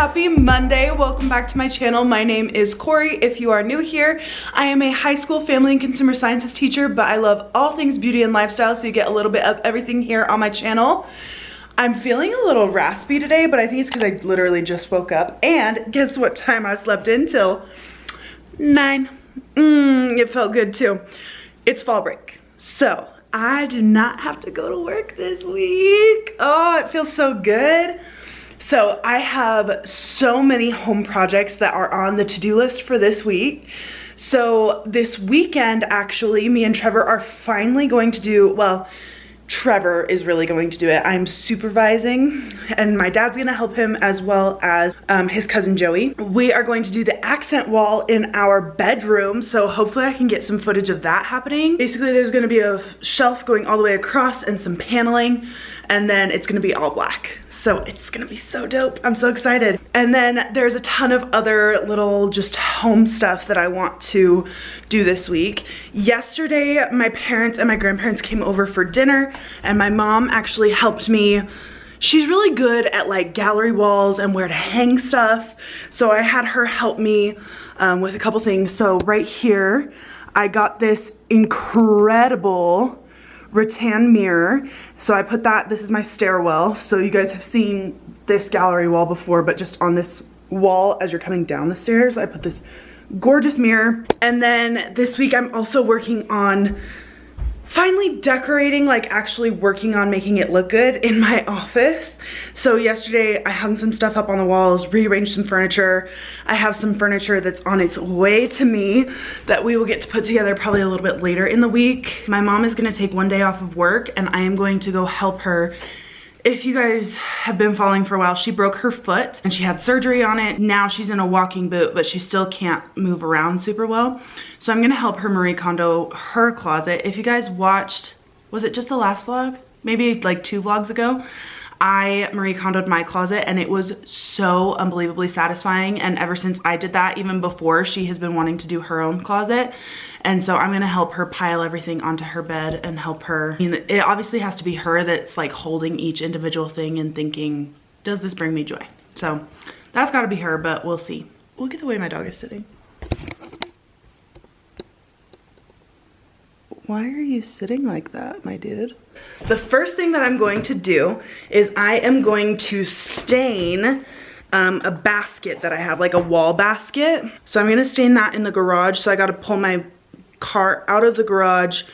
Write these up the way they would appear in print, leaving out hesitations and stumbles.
Happy Monday. Welcome back to my channel. My name is Corie. If you are new here, I am a high school family and consumer sciences teacher, but I love all things beauty and lifestyle, so you get a little bit of everything here on my channel. I'm feeling a little raspy today, but I think it's because I literally just woke up, and guess what time I slept in till 9. It felt good too. It's fall break, so I did not have to go to work this week. Oh, it feels so good. So I have so many home projects that are on the to-do list for this week. So this weekend, actually, me and Trevor are finally going to do, well, Trevor is really going to do it. I'm supervising, and my dad's gonna help him, as well as his cousin Joey. We are going to do the accent wall in our bedroom, so hopefully I can get some footage of that happening. Basically, there's gonna be a shelf going all the way across and some paneling, and then it's gonna be all black. So it's gonna be so dope. I'm so excited. And then there's a ton of other little just home stuff that I want to do this week. Yesterday, my parents and my grandparents came over for dinner, and my mom actually helped me. She's really good at like gallery walls and where to hang stuff. So I had her help me with a couple things. So right here, I got this incredible rattan mirror. So I put that, this is my stairwell. So you guys have seen this gallery wall before, but just on this wall as you're coming down the stairs, I put this gorgeous mirror. And then this week I'm also working on finally decorating, like actually working on making it look good in my office. So yesterday I hung some stuff up on the walls, rearranged some furniture. I have some furniture that's on its way to me that we will get to put together probably a little bit later in the week. My mom is gonna take one day off of work, and I am going to go help her. If you guys have been following for a while, she broke her foot and she had surgery on it. Now she's in a walking boot, but she still can't move around super well. So I'm gonna help her Marie Kondo her closet. If you guys watched, was it just the last vlog? Maybe like 2 vlogs ago, I Marie Kondo'd my closet, and it was so unbelievably satisfying. And ever since I did that, even before, she has been wanting to do her own closet. And so I'm gonna help her pile everything onto her bed and help her. I mean, it obviously has to be her that's like holding each individual thing and thinking, does this bring me joy? So that's gotta be her, but we'll see. Look at the way my dog is sitting. Why are you sitting like that, my dude? The first thing that I'm going to do is I am going to stain a basket that I have, like a wall basket. So I'm gonna stain that in the garage. So I gotta pull my car out of the garage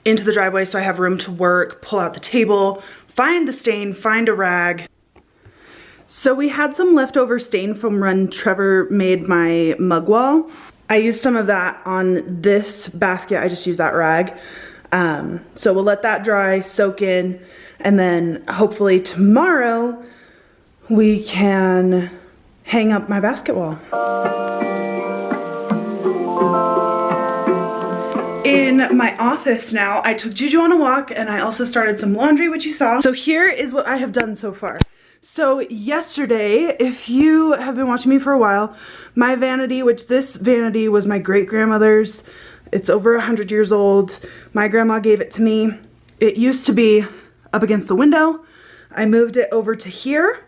into the driveway so I have room to work, pull out the table, find the stain, find a rag. So we had some leftover stain from when Trevor made my mug wall. I used some of that on this basket. I just used that rag. So we'll let that dry, soak in, and then hopefully tomorrow we can hang up my basket wall. In my office now, I took Juju on a walk, and I also started some laundry, which you saw. So here is what I have done so far. So yesterday, if you have been watching me for a while, my vanity, which this vanity was my great-grandmother's, it's over 100 years old. My grandma gave it to me. It used to be up against the window. I moved it over to here.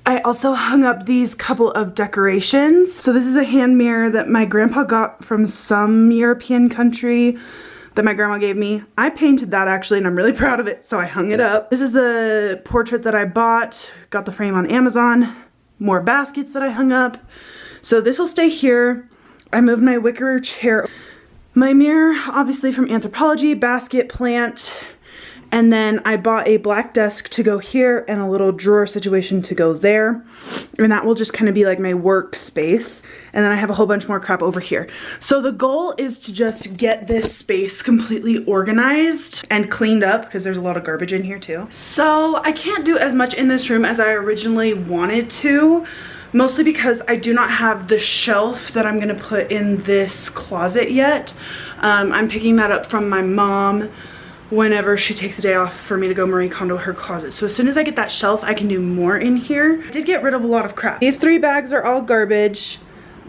I also hung up these couple of decorations. So this is a hand mirror that my grandpa got from some European country that my grandma gave me. I painted that actually, and I'm really proud of it, so I hung it up. This is a portrait that I bought, got the frame on Amazon. More baskets that I hung up. So this will stay here. I moved my wicker chair. My mirror, obviously from Anthropology, basket, plant. And then I bought a black desk to go here and a little drawer situation to go there. And that will just kind of be like my workspace. And then I have a whole bunch more crap over here. So the goal is to just get this space completely organized and cleaned up, because there's a lot of garbage in here too. So I can't do as much in this room as I originally wanted to, mostly because I do not have the shelf that I'm gonna put in this closet yet. I'm picking that up from my mom whenever she takes a day off for me to go Marie Kondo her closet. So as soon as I get that shelf, I can do more in here. I did get rid of a lot of crap. These 3 bags are all garbage.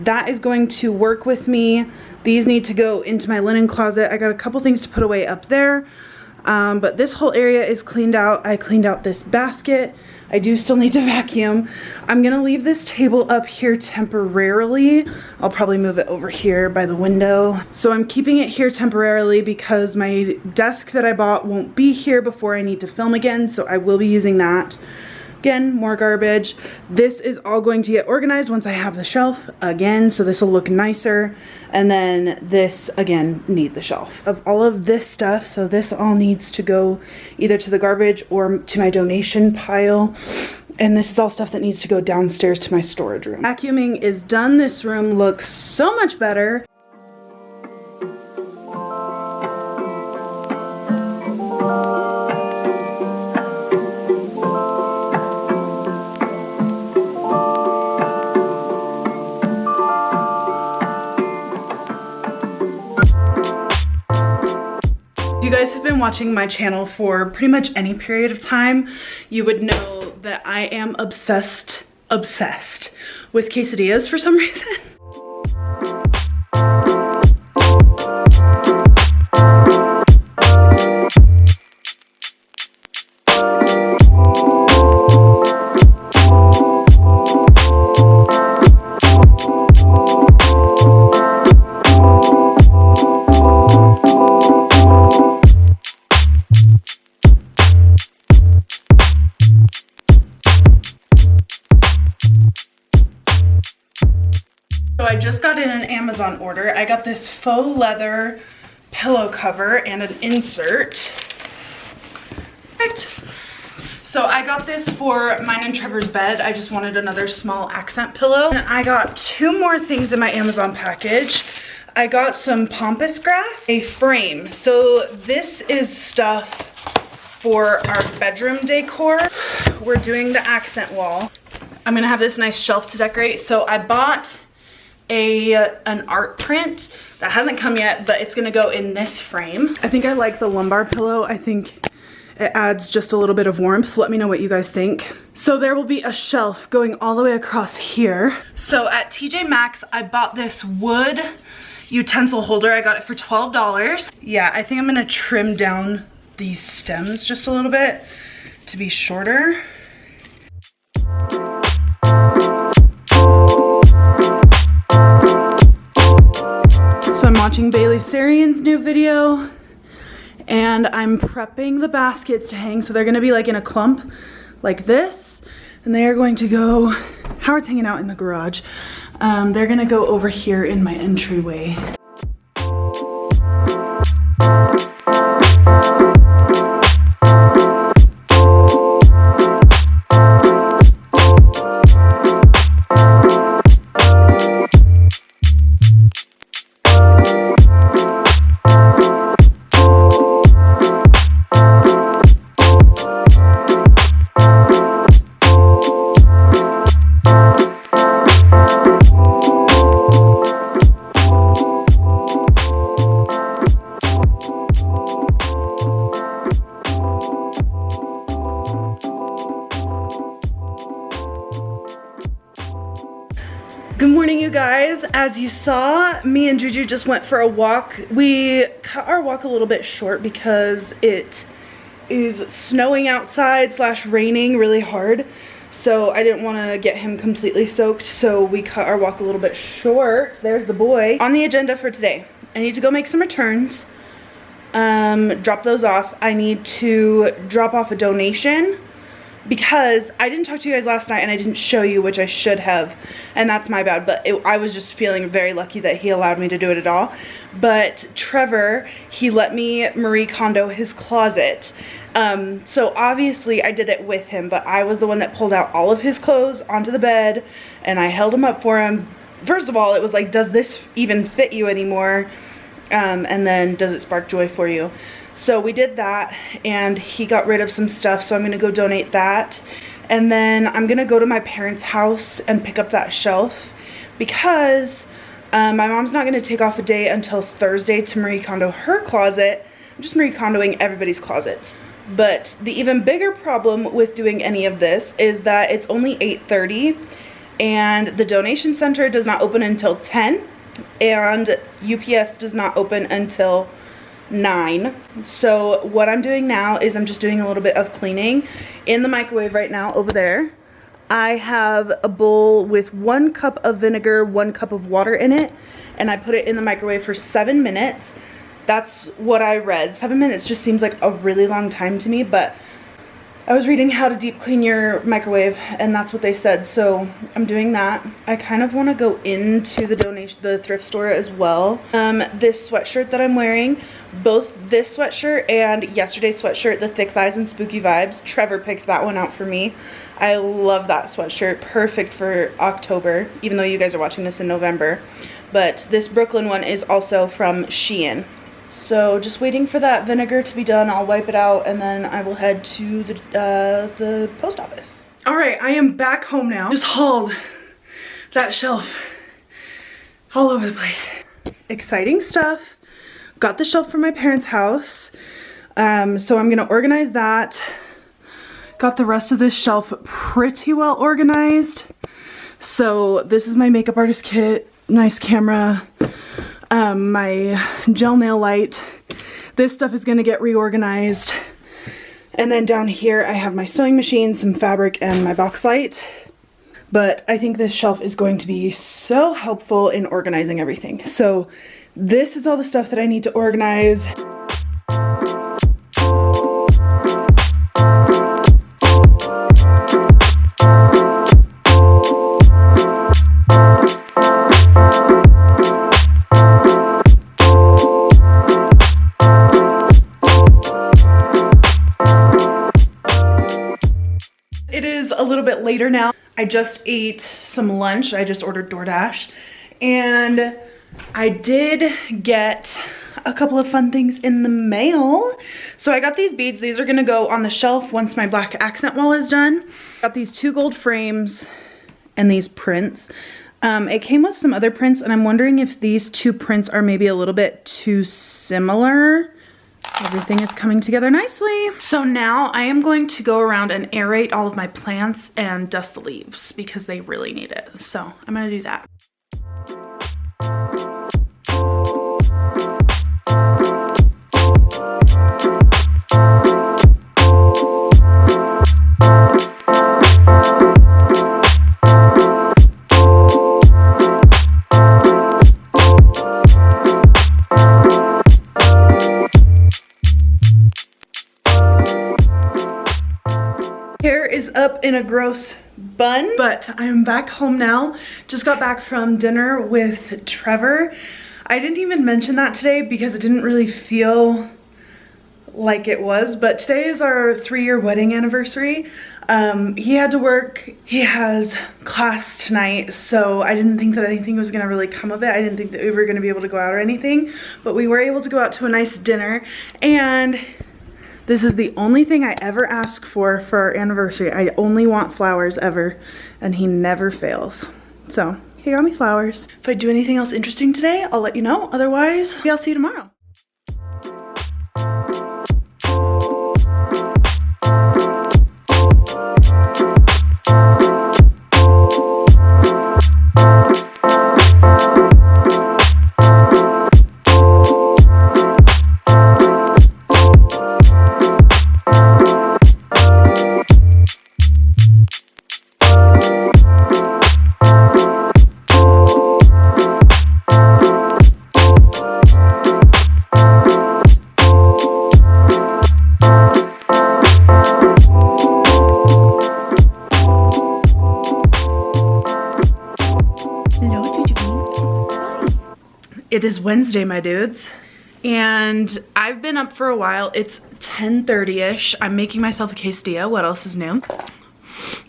That is going to work with me. These need to go into my linen closet. I got a couple things to put away up there. But this whole area is cleaned out. I cleaned out this basket. I do still need to vacuum. I'm gonna leave this table up here temporarily. I'll probably move it over here by the window. So I'm keeping it here temporarily because my desk that I bought won't be here before I need to film again, so I will be using that. Again, more garbage. This is all going to get organized once I have the shelf again, so this will look nicer. And then this, again, need the shelf. Of all of this stuff, so this all needs to go either to the garbage or to my donation pile. And this is all stuff that needs to go downstairs to my storage room. Vacuuming is done. This room looks so much better. If you guys have been watching my channel for pretty much any period of time, you would know that I am obsessed with quesadillas for some reason. So I just got in an Amazon order. I got this faux leather pillow cover and an insert. Right. So I got this for mine and Trevor's bed. I just wanted another small accent pillow. And I got two more things in my Amazon package. I got some pampas grass, a frame. So this is stuff for our bedroom decor. We're doing the accent wall. I'm gonna have this nice shelf to decorate. So I bought an art print that hasn't come yet, but it's gonna go in this frame. I think I like the lumbar pillow. I think it adds just a little bit of warmth. Let me know what you guys think. So there will be a shelf going all the way across here. So at TJ Maxx, I bought this wood utensil holder. I got it for $12. Yeah, I think I'm gonna trim down these stems just a little bit to be shorter. So I'm watching Bailey Sarian's new video and I'm prepping the baskets to hang. So they're gonna be like in a clump like this, and they are going to go, Howard's hanging out in the garage. They're gonna go over here in my entryway. Good morning, you guys. As you saw, me and Juju just went for a walk. We cut our walk a little bit short because it is snowing outside / raining really hard. So I didn't want to get him completely soaked, so we cut our walk a little bit short. There's the boy. On the agenda for today, I need to go make some returns, drop those off. I need to drop off a donation because I didn't talk to you guys last night and I didn't show you, which I should have, and that's my bad, but I was just feeling very lucky that he allowed me to do it at all. But Trevor, he let me Marie Kondo his closet. So obviously I did it with him, but I was the one that pulled out all of his clothes onto the bed and I held him up for him. First of all, it was like, does this even fit you anymore? And then, does it spark joy for you? So we did that and he got rid of some stuff, so I'm gonna go donate that. And then I'm gonna go to my parents' house and pick up that shelf because my mom's not gonna take off a day until Thursday to Marie Kondo her closet. I'm just Marie Kondoing everybody's closets. But the even bigger problem with doing any of this is that it's only 8:30 and the donation center does not open until 10 and UPS does not open until 9. So what I'm doing now is I'm just doing a little bit of cleaning in the microwave right now over there. I have a bowl with 1 cup of vinegar, 1 cup of water in it, and I put it in the microwave for 7 minutes. That's what I read. 7 minutes just seems like a really long time to me, but I was reading how to deep clean your microwave and that's what they said, so I'm doing that. I kind of want to go into the thrift store as well. This sweatshirt that I'm wearing, both this sweatshirt and yesterday's sweatshirt, the thick thighs and spooky vibes, Trevor picked that one out for me. I love that sweatshirt, perfect for October, even though you guys are watching this in November. But this Brooklyn one is also from Shein. So just waiting for that vinegar to be done. I'll wipe it out and then I will head to the post office. All right, I am back home now. Just hauled that shelf all over the place. Exciting stuff. Got the shelf from my parents' house. So I'm gonna organize that. Got the rest of this shelf pretty well organized. So this is my makeup artist kit, nice camera, my gel nail light. This stuff is gonna get reorganized. And then down here I have my sewing machine, some fabric, and my box light. But I think this shelf is going to be so helpful in organizing everything. So this is all the stuff that I need to organize. It is a little bit later now. I just ate some lunch. I just ordered DoorDash, and I did get a couple of fun things in the mail. So I got these beads. These are gonna go on the shelf once my black accent wall is done. Got these 2 gold frames and these prints. It came with some other prints, and I'm wondering if these 2 prints are maybe a little bit too similar. Everything is coming together nicely. So now I am going to go around and aerate all of my plants and dust the leaves because they really need it. So I'm gonna do that. Hair is up in a gross bun, but I'm back home now. Just got back from dinner with Trevor. I didn't even mention that today because it didn't really feel like it was, but today is our 3-year wedding anniversary. He had to work. He has class tonight, so I didn't think that anything was gonna really come of it. I didn't think that we were gonna be able to go out or anything, but we were able to go out to a nice dinner, and this is the only thing I ever ask for our anniversary. I only want flowers ever, and he never fails. So he got me flowers. If I do anything else interesting today, I'll let you know. Otherwise, maybe I'll see you tomorrow. It is Wednesday, my dudes, and I've been up for a while. It's 10:30ish. I'm making myself a quesadilla. What else is new?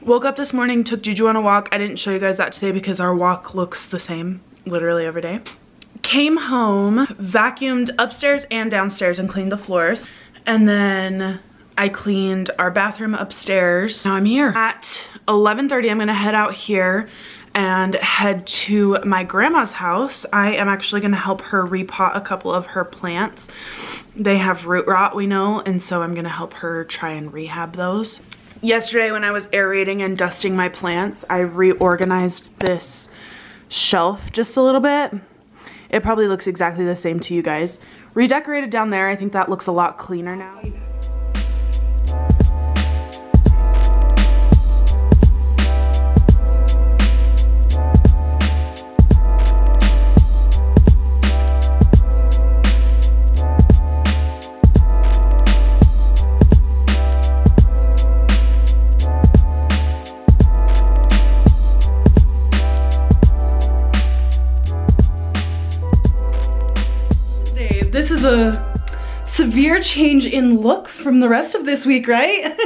Woke up this morning, took Juju on a walk. I didn't show you guys that today because our walk looks the same literally every day. Came home, vacuumed upstairs and downstairs and cleaned the floors, and then I cleaned our bathroom upstairs. Now I'm here. At 11:30, I'm gonna head out here and head to my grandma's house. I am actually gonna help her repot a couple of her plants. They have root rot, we know, and so I'm gonna help her try and rehab those. Yesterday when I was aerating and dusting my plants, I reorganized this shelf just a little bit. it probably looks exactly the same to you guys. Redecorated down there. I think that looks a lot cleaner now. This is a severe change in look from the rest of this week, right?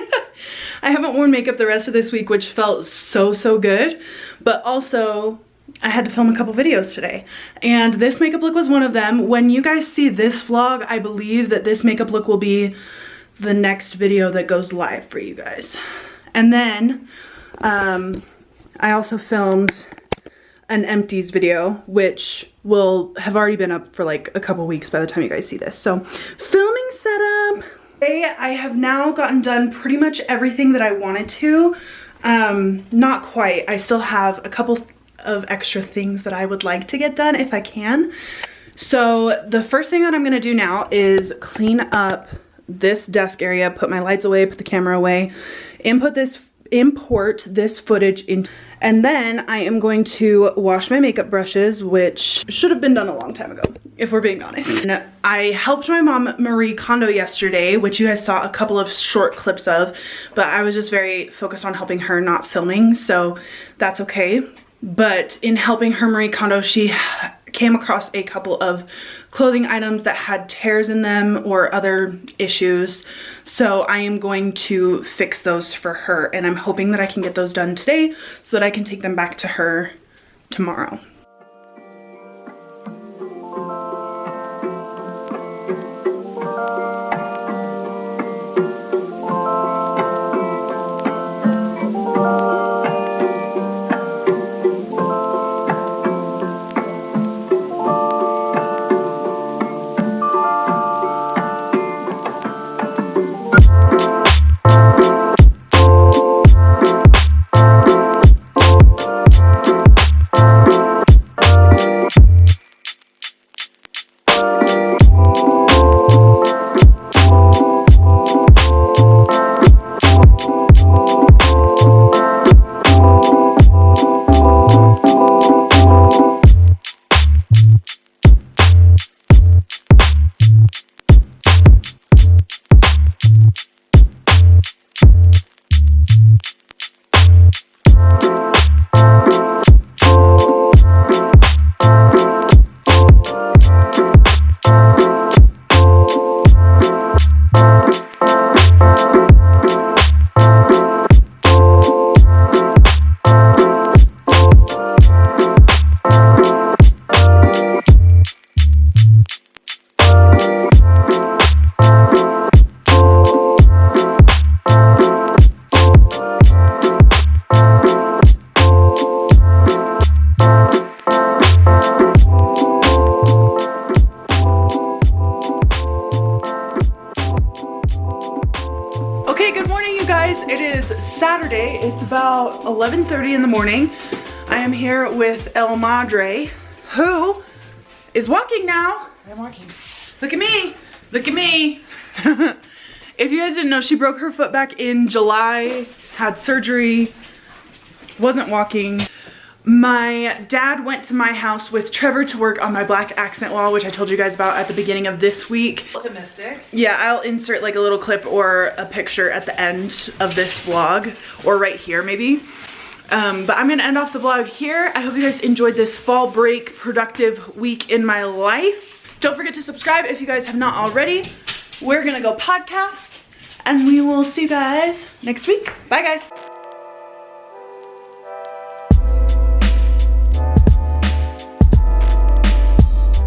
I haven't worn makeup the rest of this week, which felt so good, but also I had to film a couple videos today, and this makeup look was one of them. When you guys see this vlog, I believe that this makeup look will be the next video that goes live for you guys. And then I also filmed an empties video, which will have already been up for like a couple weeks by the time you guys see this. So filming setup. Today I have now gotten done pretty much everything that I wanted to. Not quite. I still have a couple of extra things that I would like to get done if I can. So the first thing that I'm gonna do now is clean up this desk area, put my lights away, put the camera away, import this footage into. And then I am going to wash my makeup brushes, which should have been done a long time ago, if we're being honest. And I helped my mom Marie Kondo yesterday, which you guys saw a couple of short clips of, but I was just very focused on helping her, not filming, so that's okay. But in helping her Marie Kondo, she came across a couple of clothing items that had tears in them or other issues. So I am going to fix those for her, and I'm hoping that I can get those done today so that I can take them back to her tomorrow. It is Saturday. It's about 11:30 in the morning. I am here with El Madre, who is walking now. I'm walking. Look at me. Look at me. If you guys didn't know, she broke her foot back in July, had surgery, wasn't walking. My dad went to my house with Trevor to work on my black accent wall, which I told you guys about at the beginning of this week. Optimistic. Yeah, I'll insert like a little clip or a picture at the end of this vlog, or right here maybe. But I'm gonna end off the vlog here. I hope you guys enjoyed this fall break productive week in my life. Don't forget to subscribe if you guys have not already. We're gonna go podcast, and we will see you guys next week. Bye guys.